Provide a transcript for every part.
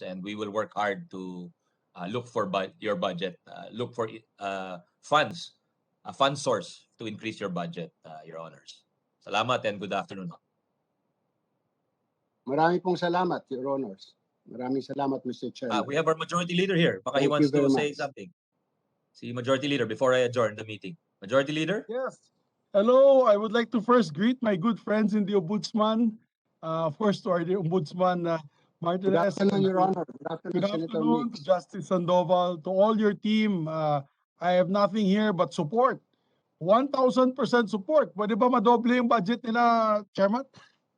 and we will work hard to look for your budget, look for funds, a fund source to increase your budget, Your Honors. Salamat and good afternoon. Marami pong salamat, Your Honors. Maraming salamat, Mr. Chairman. We have our Majority Leader here. Baka he Thank wants you very to say much. something. See, Majority Leader, before I adjourn the meeting. Majority Leader? Yes. Hello, I would like to first greet my good friends in the Ombudsman. First to our Ombudsman Good Martinez. afternoon, Your Honor. Good afternoon, Good Senator afternoon, Mix. to Justice Sandoval, to all your team. I have nothing here but support. 1,000% support. Pwede ba madoble yung budget nila, Chairman?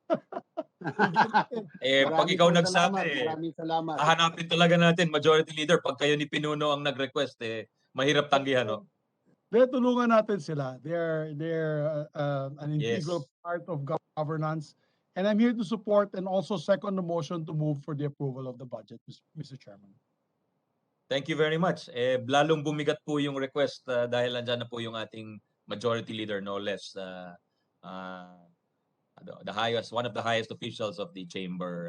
Pag ikaw pong nagsabi, maraming salamat. hahanapin talaga natin, Majority Leader. Pag kayo ni Pinuno ang nag-request, mahirap tanggihan, no? Tulungan natin sila. They're an integral Yes. part of governance. And I'm here to support and also second the motion to move for the approval of the budget, Mr. Chairman. Thank you very much. Lalong bumigat po yung request dahil nandyan na po yung ating Majority Leader, no less. The highest, one of the highest officials of the chamber,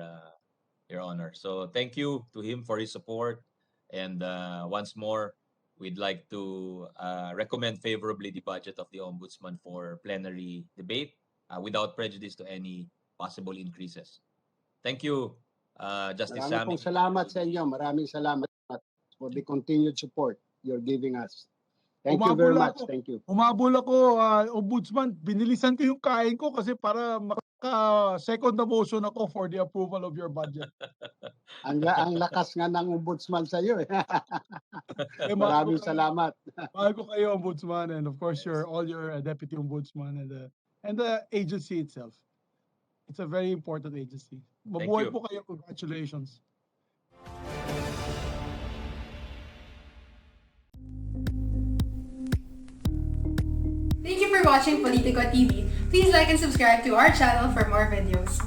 Your Honor. So thank you to him for his support. And once more, we'd like to recommend favorably the budget of the Ombudsman for plenary debate without prejudice to any possible increases. Thank you, Justice Sammy. Maraming pong salamat sa inyo. Maraming salamat for the continued support you're giving us. Thank you very much. Thank you. Umabol ako, Ombudsman. Binilisan ko yung kain ko kasi para maka-second na motion ako for the approval of your budget. Ang lakas nga ng Ombudsman sa iyo. Maraming salamat. Mahal ko kayo, Ombudsman, and of course all your Deputy Ombudsman and the agency itself. It's a very important agency. Mabuhay po kayo. Congratulations. Thank you for watching Politico TV. Please like and subscribe to our channel for more videos.